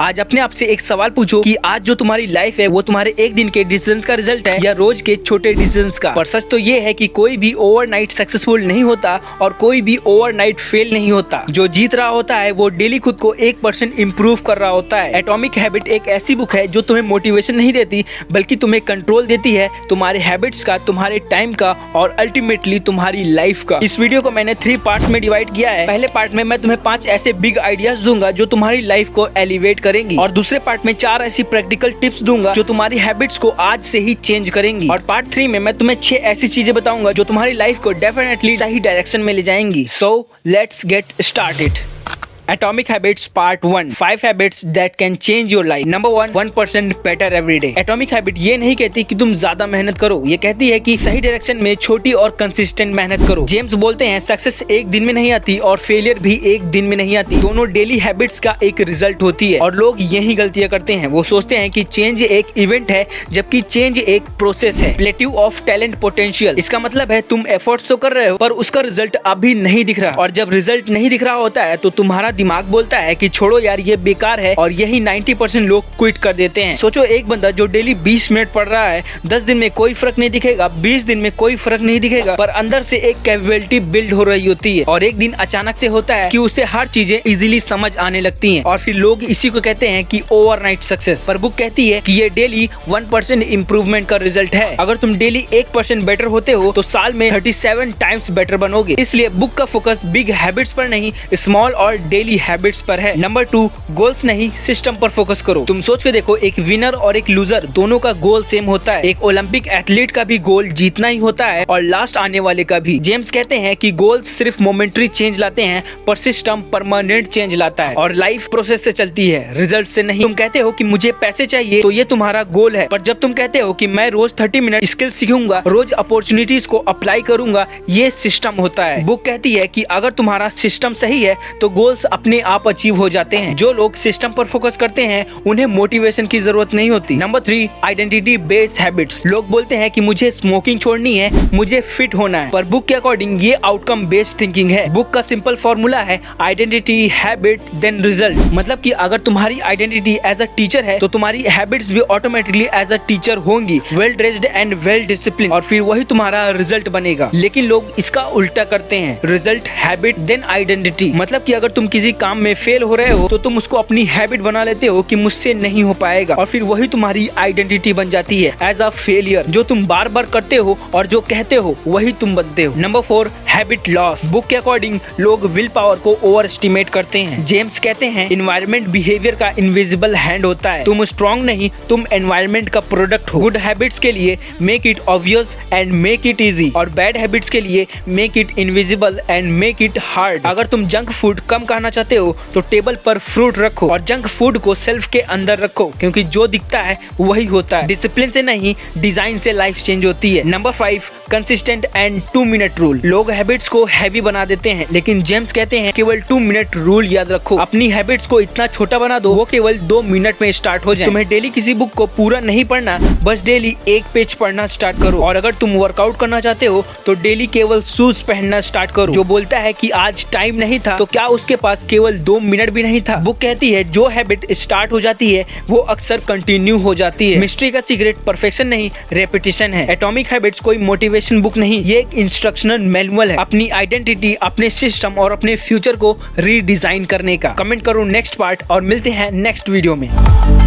आज अपने आप से एक सवाल पूछो कि आज जो तुम्हारी लाइफ है वो तुम्हारे एक दिन के डिसीजंस का रिजल्ट है या रोज के छोटे डिसीजंस का। पर सच तो ये है कि कोई भी ओवरनाइट सक्सेसफुल नहीं होता और कोई भी ओवरनाइट फेल नहीं होता। जो जीत रहा होता है वो डेली खुद को 1% इम्प्रूव कर रहा होता है। एटॉमिक हैबिट एक ऐसी बुक है जो तुम्हें मोटिवेशन नहीं देती बल्कि तुम्हें कंट्रोल देती है, तुम्हारे हैबिट्स का, तुम्हारे टाइम का और अल्टीमेटली तुम्हारी लाइफ का। इस वीडियो को मैंने 3 पार्ट्स में डिवाइड किया है। पहले पार्ट में मैं तुम्हें 5 ऐसे बिग आइडियाज दूंगा जो तुम्हारी लाइफ को एलिवेट करेंगी और दूसरे पार्ट में 4 ऐसी प्रैक्टिकल टिप्स दूंगा जो तुम्हारी हैबिट्स को आज से ही चेंज करेंगी। और पार्ट 3 में मैं तुम्हें 6 ऐसी चीजें बताऊंगा जो तुम्हारी लाइफ को डेफिनेटली सही डायरेक्शन में ले जाएंगी। So let's get started. Atomic Habits Part 1 5 habits that can change your life. Number 1 1% better every day. Atomic Habit ये नहीं कहती कि तुम ज्यादा मेहनत करो, ये कहती है कि सही डायरेक्शन में छोटी और कंसिस्टेंट मेहनत करो। जेम्स बोलते हैं सक्सेस एक दिन में नहीं आती और फेलियर भी एक दिन में नहीं आती, दोनों डेली हैबिट्स का एक रिजल्ट होती है। और लोग यही गलतियां करते हैं, वो सोचते हैं कि चेंज एक इवेंट है जबकि चेंज एक प्रोसेस है। प्लेट्यू ऑफ टैलेंट पोटेंशियल, इसका मतलब है तुम एफर्ट्स तो कर रहे हो पर उसका रिजल्ट अभी नहीं दिख रहा, और जब रिजल्ट नहीं दिख रहा होता है तो तुम्हारा दिमाग बोलता है कि छोड़ो यार ये बेकार है, और यही 90% लोग क्विट कर देते हैं। सोचो एक बंदा जो डेली 20 मिनट पढ़ रहा है, 10 दिन में कोई फर्क नहीं दिखेगा, 20 दिन में कोई फर्क नहीं दिखेगा, पर अंदर से एक कैपेबिलिटी बिल्ड हो रही होती है। और एक दिन अचानक से होता है कि उसे हर चीजें इजीली समझ आने लगती हैं, और फिर लोग इसी को कहते हैं कि ओवरनाइट सक्सेस। पर बुक कहती है कि ये डेली 1% इम्प्रूवमेंट का रिजल्ट है। अगर तुम डेली 1% बेटर होते हो तो साल में 37 टाइम्स बेटर बनोगे। इसलिए बुक का फोकस बिग हैबिट्स पर नहीं, स्मॉल और डेली हैबिट्स पर है। नंबर 2 गोल्स नहीं सिस्टम पर फोकस करो। तुम सोच के देखो, एक विनर और एक लूजर दोनों का गोल सेम होता है। एक ओलंपिक एथलीट का भी गोल जीतना ही होता है और लास्ट आने वाले का भी। जेम्स कहते हैं कि गोल्स सिर्फ मोमेंटरी चेंज लाते हैं पर सिस्टम परमानेंट चेंज लाता है, और लाइफ प्रोसेस से चलती है, रिजल्ट से नहीं। तुम कहते हो कि मुझे पैसे चाहिए तो ये तुम्हारा गोल है, पर जब तुम कहते हो कि मैं रोज 30 मिनट स्किल सीखूंगा, रोज अपॉर्चुनिटीज को अप्लाई करूंगा, ये सिस्टम होता है। बुक कहती है कि अगर तुम्हारा सिस्टम सही है तो गोल्स अपने आप अचीव हो जाते हैं। जो लोग सिस्टम पर फोकस करते हैं उन्हें मोटिवेशन की जरूरत नहीं होती। Number 3 identity based habits. लोग बोलते हैं कि मुझे स्मोकिंग छोड़नी है, मुझे फिट होना है, पर बुक के अकॉर्डिंग ये आउटकम बेस्ड थिंकिंग है। बुक का सिंपल फॉर्मूला है आइडेंटिटी हैबिट देन रिजल्ट। मतलब कि अगर तुम्हारी आइडेंटिटी एज अ टीचर है तो तुम्हारी हैबिट्स भी ऑटोमेटिकली एज अ टीचर होंगी, well dressed and well discipline, और फिर वही तुम्हारा रिजल्ट बनेगा। लेकिन लोग इसका उल्टा करते हैं, रिजल्ट हैबिट देन आइडेंटिटी। मतलब कि अगर तुम किसी काम में फेल हो रहे हो तो तुम उसको अपनी हैबिट बना लेते हो कि मुझसे नहीं हो पाएगा, और फिर वही तुम्हारी आइडेंटिटी बन जाती है एज अ फेलियर। जो तुम बार बार करते हो और जो कहते हो वही तुम बनते हो। Number 4 habit loss. बुक के अकॉर्डिंग लोग विल पावर को ओवर एस्टिमेट करते हैं। जेम्स कहते हैं एनवायरमेंट बिहेवियर का इनविजिबल हैंड होता है। तुम स्ट्रॉन्ग नहीं, तुम एनवायरमेंट का प्रोडक्ट हो। गुड हैबिट्स के लिए make it obvious and make it easy, और बैड हैबिट्स के लिए make it invisible and make it hard. अगर तुम जंक फूड कम खाना चाहते हो तो टेबल पर फ्रूट रखो और जंक फूड को सेल्फ के अंदर रखो, क्योंकि जो दिखता है वही होता है। डिसिप्लिन से नहीं, डिजाइन से लाइफ चेंज होती है। Number 5 consistent and 2 minute rule. लोग हैबिट्स को हैवी बना देते हैं, लेकिन जेम्स कहते हैं केवल 2 मिनट रूल याद रखो। अपनी हैबिट्स को इतना छोटा बना दो वो केवल 2 मिनट में स्टार्ट हो जाए। तुम्हें डेली किसी बुक को पूरा नहीं पढ़ना, बस डेली 1 पेज पढ़ना स्टार्ट करो। और अगर तुम वर्कआउट करना चाहते हो तो डेली केवल शूज पहनना स्टार्ट करो। जो बोलता है कि आज टाइम नहीं था, तो क्या उसके पास केवल 2 मिनट भी नहीं था? बुक कहती है जो हैबिट स्टार्ट हो जाती है वो अक्सर कंटिन्यू हो जाती है। मिस्ट्री का सीक्रेट परफेक्शन नहीं, रेपिटेशन है। एटॉमिक हैबिट्स कोई मोटिवेशन बुक नहीं, ये एक इंस्ट्रक्शनल मैनुअल है अपनी आइडेंटिटी, अपने सिस्टम और अपने फ्यूचर को रीडिजाइन करने का। कमेंट करो नेक्स्ट पार्ट और मिलते हैं नेक्स्ट वीडियो में।